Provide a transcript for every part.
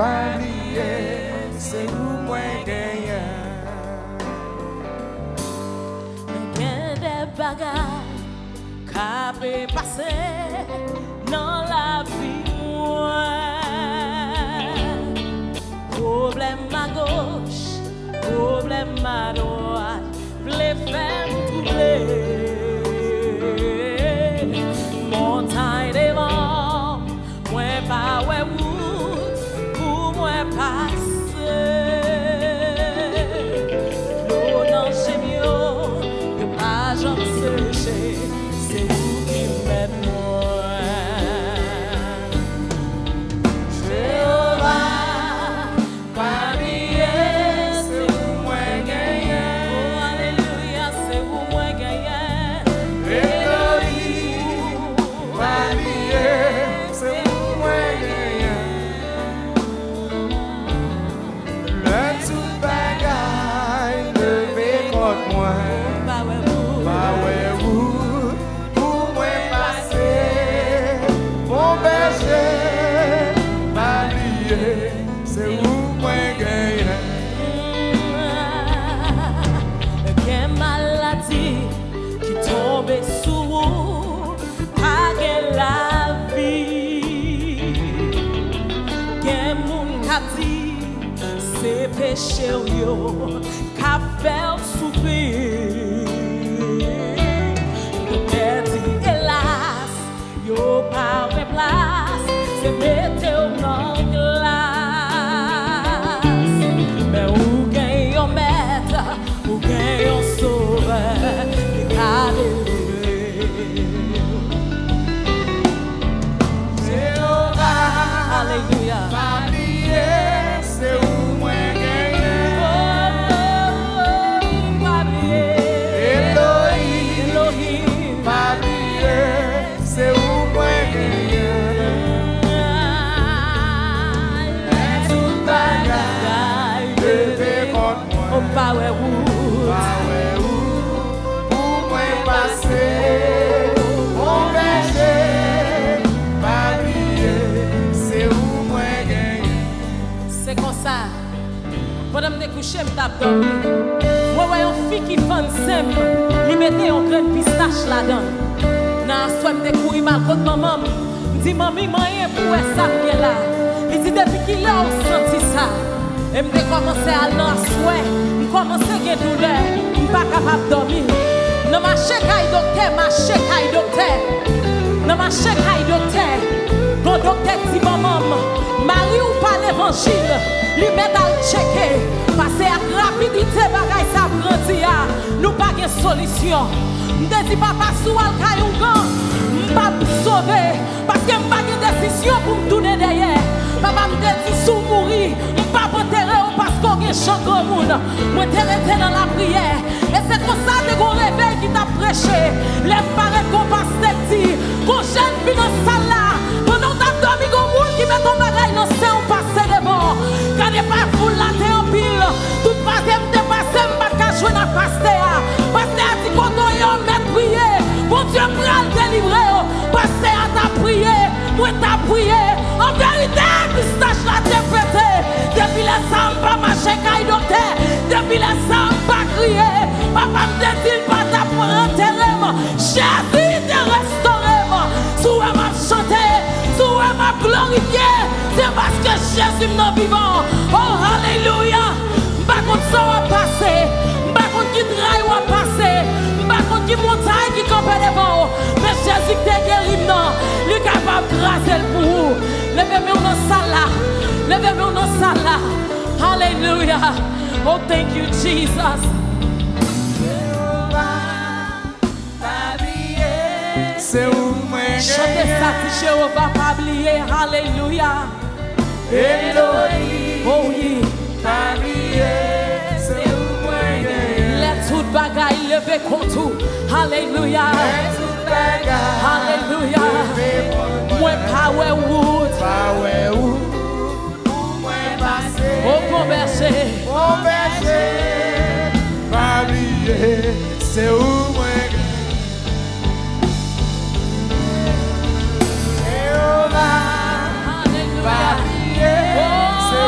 pas lié, c'est où moi gagnant. Quel des bagages qu'a pu passer dans la vie moi. Problème à gauche, problème à droite, les faire troubler. Montagne devant, moi pas ouais route pour moi passer. L'eau dans chez mieux, que pas j'en sécher, c'est vous qui m'aide moi. Jéhovah, parmi c'est vous moi gagnant. Oh alléluia, c'est vous moi gagnant. Elohim, parmi c'est vous moi gagnant. Le tout bagaille levé contre moi. Bah ouais vous, Bah ouais, vous, pour moi passer, mon berger, pas lié, c'est où moi gagnant. quelle maladie qui tombe sous vous, pas que la vie. Quel monde qu'a dit, c'est péché yo, qu'a fait souffrir. Le père dit hélas, yo pas de place, c'est mettre dans glace. Mais où gagne un maître, où gagne un sauveur, et Jéhovah, alléluia. pas lié, c'est où moi gagnant. Elohim, pas lié, c'est où moi gagnant. Tout bagaille levé contre moi. Bah ouais, ou. Bah ouais, où, pour moi passer, mon berger, pas lié, c'est où moi gagnant. C'est comme ça. Pendant que je me couche, je tape dormi. Moi, je vois une fille qui fait simple. Il mettait un grain de pistache là-dedans. Dans la soirée, je courir mal contre maman. Je dis, maman, rien pour ça qui est là. Il dit, depuis qu'il a senti ça. Et je commencé à lancer. Je commence à avoir douleur. Je ne suis pas capable de dormir. Je marche à docteur, marche à docteur. Je marche à docteur. Mon docteur dit, maman, Marie ou pas l'évangile, lui met à le checker. Parce que avec rapidité, bagay ça grandit. Nous pas de solution. Je dis, papa, sous al caillou gan, je pas sauver. Parce que je pas de décision pour me tourner derrière. Papa me dit, sous mourir, je pas enterrer parce qu'on est chant grand monde. Je t'ai dans la prière. Et c'est comme ça que mon réveil qui t'a prêché. Les parents qu'on passe des petits, qu'on jeune fille dans la salle là. Pendant que t'as dormi, qu'on monde qui met ton bagage dans le sein, on passe de bon. Quand n'est pas fou là, t'es en pile. Tout passé, m'te passé, m'pas qu'à jouer dans pasteur. Pasteur dit qu'on doit mettre prier. Bon Dieu, pral délivrer. Pasteur t'a prié, moi t'a prié. En vérité, pistache là t'es pété. Depuis les sangs, pas marcher, caille docteur. Depuis les sangs, pas crier. Papa me dit, pas t'apprendre terrain. Jésus te restauré. Souhait m'a chanté, souhait m'a glorifié. C'est parce que Jésus m'en vivant. Oh, alléluia. Pas contre ça va passer. Pas contre qui trahi va passer. Pas contre qui montagne qui campe devant. Mais Jésus qui t'a guéri, non. Il est capable de craser le pour vous. Levez-moi dans la salle là. Levez-moi dans la salle là. Hallelujah. Oh, thank you, Jesus. C'est où moi Chantez ça, si Jéhovah pas oublié. Hallelujah. Elohim, Oh oui. pas lié, c'est où moi gagnant. Let tout bagaille lever contre tout. Hallelujah. Tout bagaille Hallelujah. levé contre Moi power wood. Pas ouais où, pour moi passer. Oh bon berger. Mon berger, pas lié, c'est où moi gagnant. Jéhovah, pas lié, c'est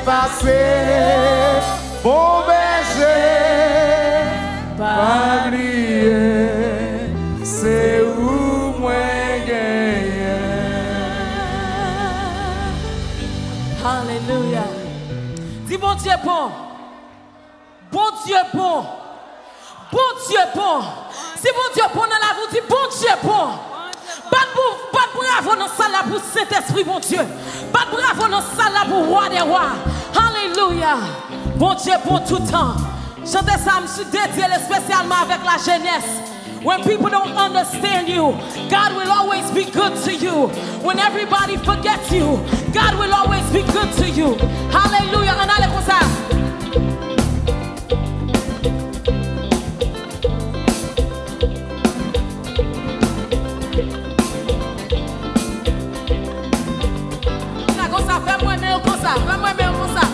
passé, bon berger, pas oublier, c'est où moi gagné. Alléluia. Dis bon Dieu bon. Bon Dieu bon. Bon Dieu bon. Si bon Dieu bon dans la vie, dis bon Dieu bon. Pas bravo dans ça là pour Saint-Esprit, bon Dieu. Pas bravo dans ça là pour roi des rois. Alléluia. Bon Dieu bon tout temps. Chantez ça, je suis dédié spécialement avec la jeunesse. When people don't understand you, God will always be good to you. When everybody forgets you, God will always be good to you. Hallelujah. On allait comme ça. Fais-moi mieux comme ça. Fais-moi mieux comme ça.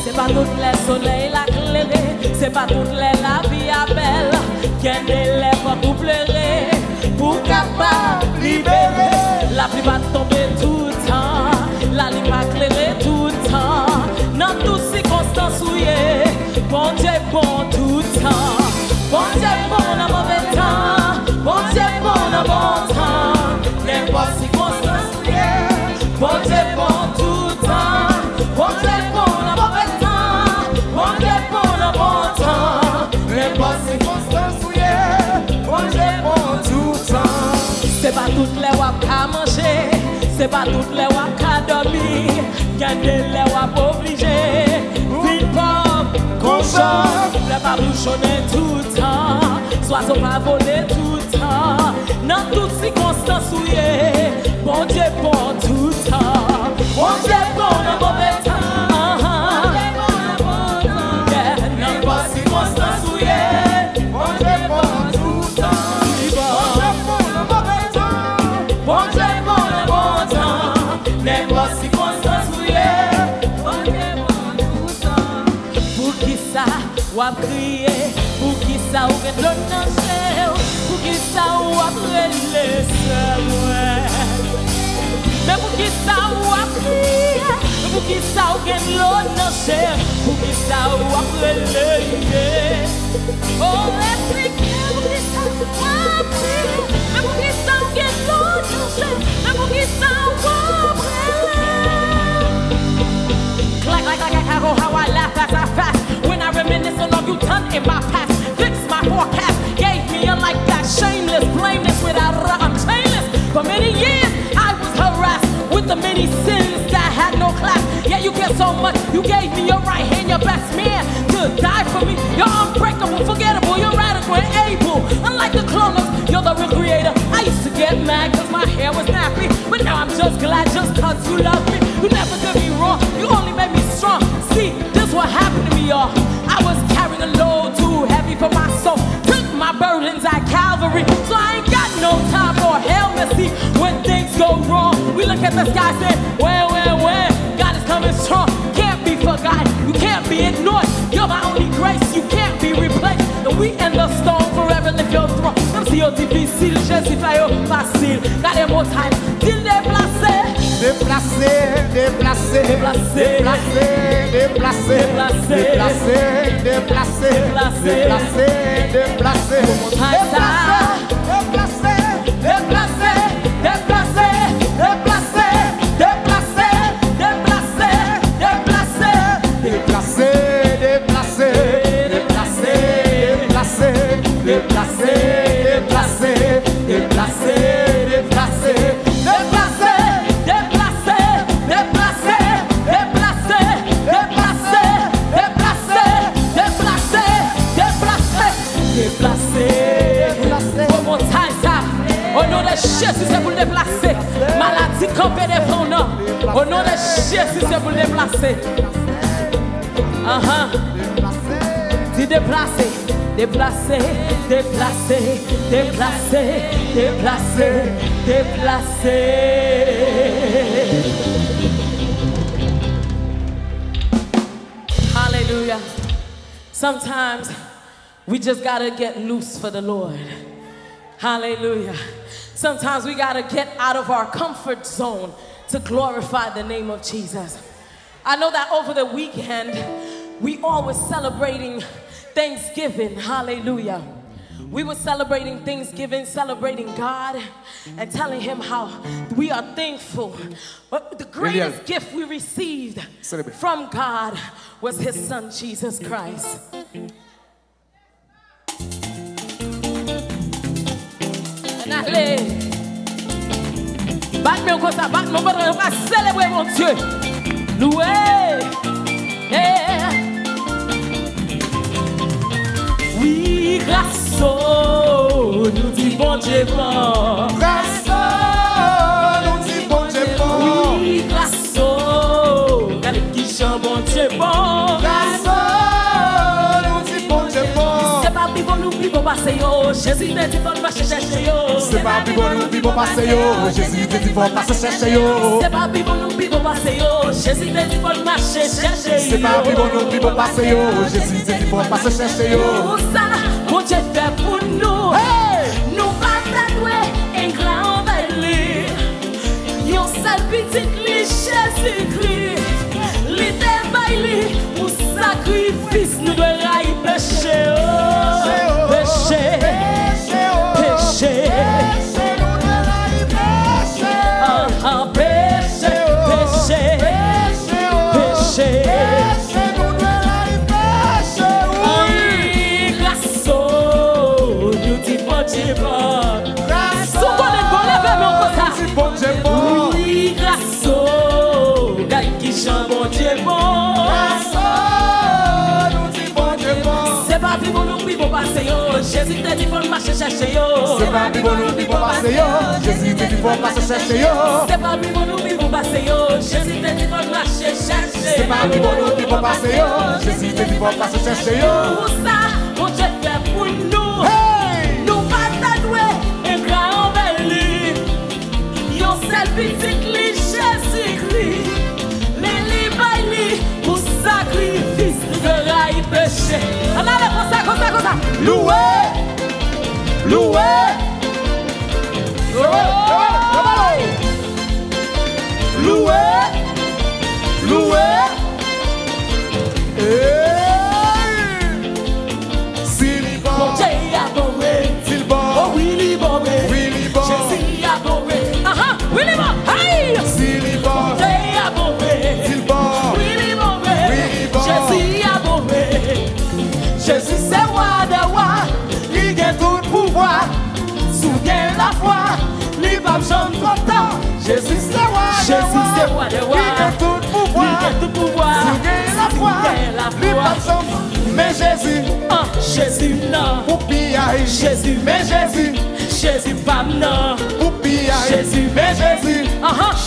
C'est pas toutes les soleils la clairée, c'est pas toutes les la vie à belle. Qu'un élève pour pleurer, pour capable libérer. La pluie va tomber tout le temps, la nuit va éclairer tout le temps. Dans toutes circonstances où il est, bon Dieu bon tout le temps. Bon Dieu bon dans mauvais temps, bon Dieu bon dans bon temps. N'importe circonstance où il est, bon Dieu bon tout le temps. Bon Dieu bon dans mauvais temps, bon Dieu bon dans bon temps. N'importe circonstance où il est, bon Dieu bon tout le temps. C'est pas toutes les wap qu'à manger, c'est pas toutes les wap qu'à dormir, garder les wap obligés. Vite pop, conchant, les pas bouchonner tout le temps, soit on pas voler tout le temps. Dans toutes circonstances où il est, bon Dieu bon tout le temps. Bon Dieu bon dans mauvais temps. N'importe circonstance où il est, bon Dieu bon tout le temps. bon Dieu bon le bon temps, n'importe circonstance où il est, bon Dieu bon tout le temps. Pour qui ça, ou a crié, pour qui ça, ou get l'autre dans pour qui ça, ou a brûlé seul. Mais pour qui ça, ou a crié, pour qui ça, ou get l'autre dans pour qui ça, ou a brûlé. Oh, expliquez, pour qui ça, ou a crié, mais pour qui ça, ou get l'autre dans mais pour qui ça, ou a brûlé. Clack, clack, clack, clack, how I laugh as I fast when I reminisce on all you done in my past. Fix my forecast, gave me a like that, shameless, blameless, without I'm shameless. For many years I was harassed with the many sins that had no class. Yet you get so much, you gave me your right hand, your best man to die for me. You're unbreakable, forgettable, you're radical and able. Unlike the cloners, you're the real creator. I used to get mad cause my hair was nappy, but now I'm just glad just cause you love me. You never did me wrong, you only made me strong. See, this what happened to me, y'all. I was carrying a load too heavy for my soul. Took my burdens at Calvary, so I ain't got no time for hell mercy. When things go wrong, we look at the sky and say, when, God is coming strong. Can't be forgotten, you can't be ignored. You're my only grace, you can't be replaced. And we in the storm forever, lift your throne. Même si yo difficile, je suis pas yo facile. Got them more time, till déplacer. Déplacer, déplacer, déplacer, déplacer, déplacer, déplacer, déplacer, déplacer, déplacer, déplacer, Jésus, c'est pour le déplacer. Maladie campée des fronts, non. Au nom de Jésus, c'est pour le déplacer. Dis déplacer, déplacer, déplacer, déplacer, déplacer, déplacer. Sometimes we just gotta get loose for the Lord. Hallelujah. Sometimes we gotta get out of our comfort zone to glorify the name of Jesus. I know that over the weekend, we all were celebrating Thanksgiving. Hallelujah. We were celebrating Thanksgiving, celebrating God, and telling Him how we are thankful. But the greatest gift we received from God was His Son, Jesus Christ. And allez, battement comme ça, battement, on va célébrer mon Dieu. Loué. Yeah. Oui, grâce nous dit bon Dieu bon. Grâce nous dit bon Dieu bon. Oui, grâce regardez qui chante bon Dieu bon. Grâce nous dit bon Dieu bon. C'est pas plus bon nous plus bon passer yo. Jésus te dit bon marcher chercher yo. C'est pas plus bon nous plus bon passer yo. Jésus te dit bon passer chercher yo. C'est pas plus bon nous plus bon passer yo. Jésus te dit bon marcher chercher yo. C'est pas plus bon nous plus bon passer yo. Jésus te dit bon passer chercher yo. Pour ça, mon Dieu fait pour nous. Hey! Nous pas tatouer un grand envahir. Yon seul petit cliché Jésus-Christ. L'idée bailli pour sacrifice. Nous devons railler péché. Péché. Péché. Péché. Péché. Péché. Oui, grâce au gars qui chante bon Dieu bon. C'est pas plus bon nous plus bon passer yo. Jésus te dit bon marcher chercher yo. C'est pas plus bon nous plus bon passer yo. Jésus te dit bon passer chercher yo. C'est pas plus bon nous plus bon passer yo. Jésus te dit bon marcher chercher. C'est pas plus bon nous plus bon passer yo. Jésus te dit bon passer chercher yo. Pour ça, mon Dieu fait pour nous. Hey! Nous pas tatouer un grand embelli. Yon seul petit cliché Jésus-Christ. Mais les bailli pour sacrifice de rail péché. On a l'air comme ça, comme ça, comme ça. Loué! Loué! Loué! Loué! S'il y va, Bon Dieu a tombé. s'il va, Oh oui, il est bon. Willy bon. Jésus a tombé. Oui, il est bon. Hey! S'il y va, Bon Dieu a tombé. s'il va, Oui, il est bon. Oui, bon. Jésus a tombé. Jésus c'est roi des rois. il gagne tout le pouvoir. Souviens la foi. Il va me chanter trop tard. Jésus c'est roi des Jésus rois. c'est roi des rois. Il gagne tout le Il pouvoir. a tout pouvoir. Il gagne la foi. Il gagne la Il va foi. me chanter. Mais Jésus, Jésus non. pour pillaille. Jésus, Mais Jésus, Jésus pas non. pour pillaille. Jésus, Mais Jésus,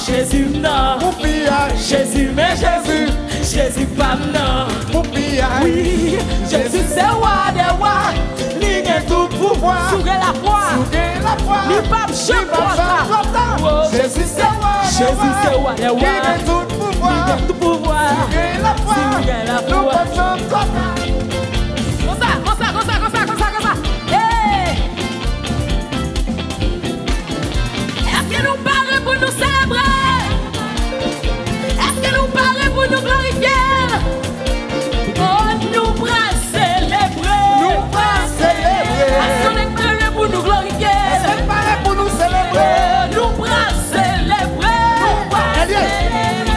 Jésus non. pour pillaille. Jésus, Mais Jésus, Jésus pas non. pour pillaille. Oui, Jésus c'est roi des rois. Il gagne tout le pouvoir. Souviens la foi. Il gagne la foi. Il pas me chanter trop tard. Jésus c'est roi des Jésus c'est roi des rois. Il gagne tout le Il pouvoir. a tout pouvoir. Il gagne la foi. Il gagne la Nous foi. pas chanter trop tard. Comme ça, comme ça, comme ça, comme ça, comme ça, comme ça. Hey! Est-ce que nous parlons pour nous célébrer? Est-ce que nous parlons pour nous glorifier? Oh, nous bras célébrer. Nous pas célébrer. Est-ce qu'on est prêts pour nous glorifier? C'est pareil pour nous célébrer. Nous bras célébrer.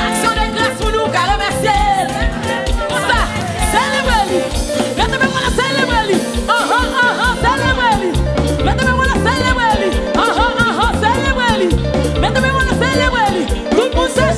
Action de grâce pour nous, car remercier. Comme ça, célébrer-lui. Mettez-moi la célébrer-lui. Célébrer-lui. Mettez-moi la célébrer-lui. Célébrer-lui. Mettez-moi la célébrer-lui. Tout le monde sait,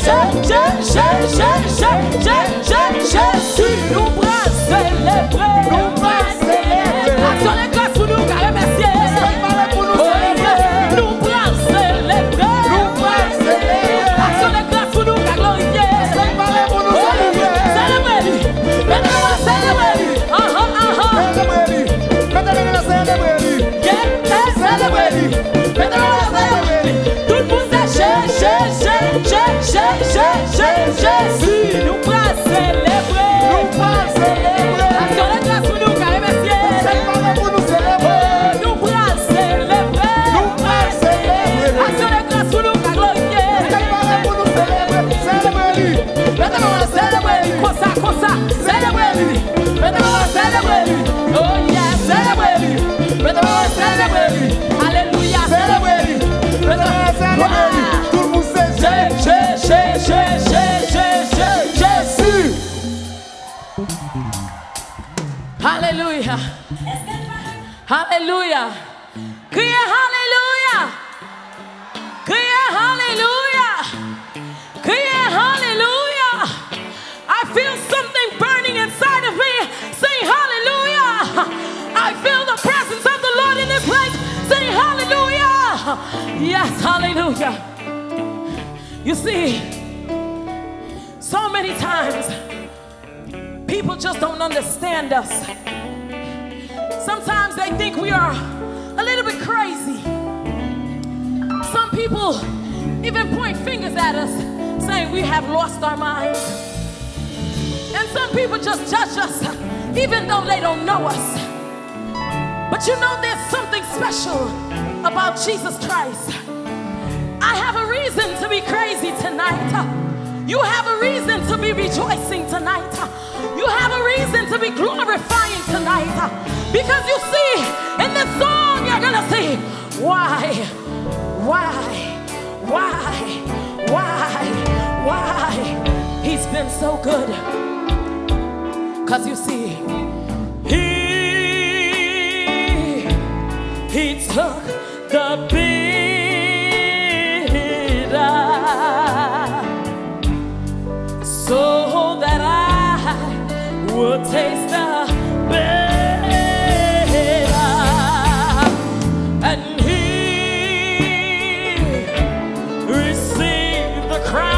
Jésus. Nous bras célébrer. Nous pas célébrer. Action de grâce pour nous, car remercier. C'est pareil pour nous célébrer. Nous bras célébrer. Nous pas célébrer. Action de grâce pour nous, car glorifier. C'est pareil pour nous célébrer. Célébrer-lui. Mettez-moi la célébrer-lui. Célébrer-lui. Mettez-le la célébrer-lui. Célébrer-lui. Mettez-moi la célébrer-lui. Tout le monde sait, Jésus. Nous bras célébrer. Nous pas célébrer. Action de grâce pour comme ça. Célébrez-lui. Maintenant, célébrez-lui. Oh yeah, célébrez-lui. Maintenant, célébrez-lui. Alléluia, célébrez-lui. Maintenant, célébrez-lui. Tout le monde sait Jésus. Alléluia. Alléluia. Criez Alléluia. Criez Alléluia. Criez Alléluia. I feel something burning inside of me. Say Hallelujah. I feel the presence of the Lord in this place. Say Hallelujah. Yes, Hallelujah. You see, so many times people just don't understand us. Sometimes they think we are a little bit crazy. Some people even point fingers at us, saying we have lost our minds. And some people just judge us, even though they don't know us. But you know, there's something special about Jesus Christ. I have a reason to be crazy tonight. You have a reason to be rejoicing tonight. You have a reason to be glorifying tonight. Because you see, in this song you're gonna see, why? He's been so good. Cause you see, he took the bitter so that I would taste the bitter, and he received the crown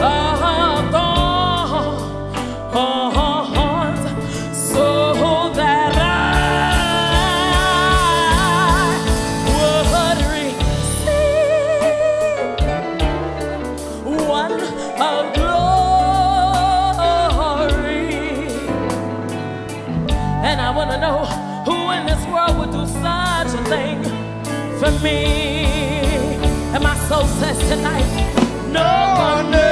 of thorns so that I would receive one of glory. And I want to know who in this world would do such a thing for me. And my soul says tonight, no one else.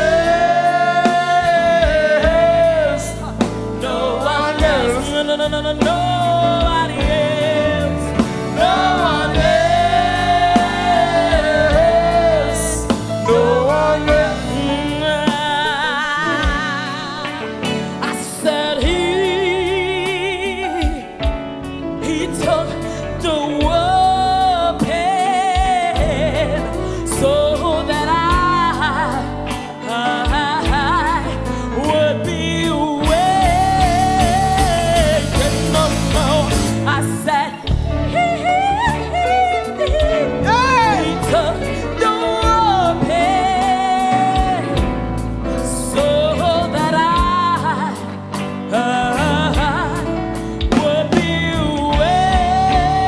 No one else. No, nobody else. No one else. No one else. I said he took the whooping so that I would be awake. No, I said he took the whooping so that I would be awake.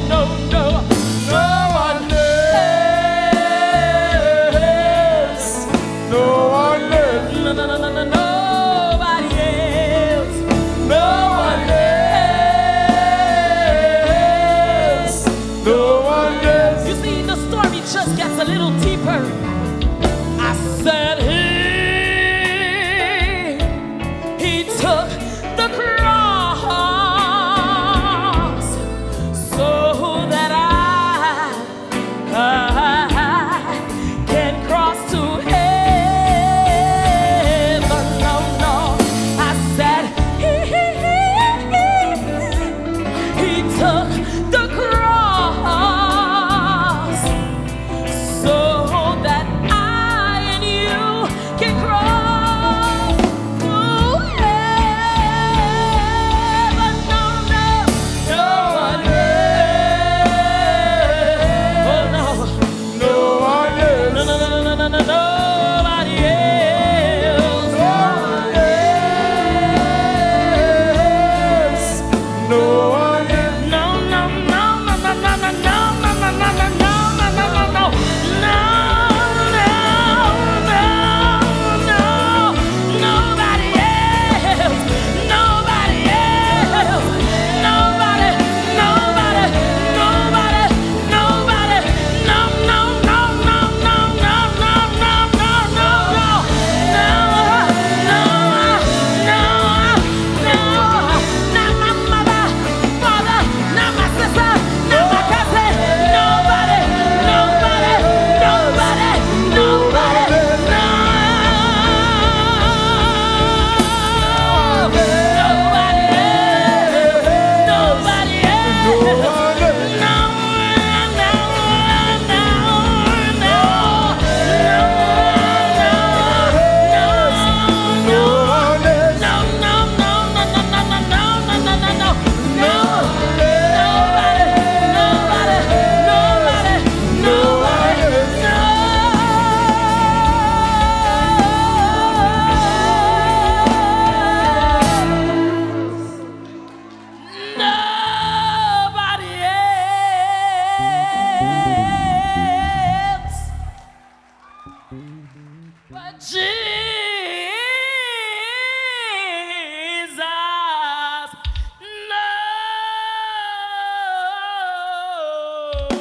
No one else. No one else. Nobody else. No one else. No one else. You see, the story just gets a little deeper. I said he took the cross so that I can cross to heaven. No, I said he took the cross so that I and you Oh.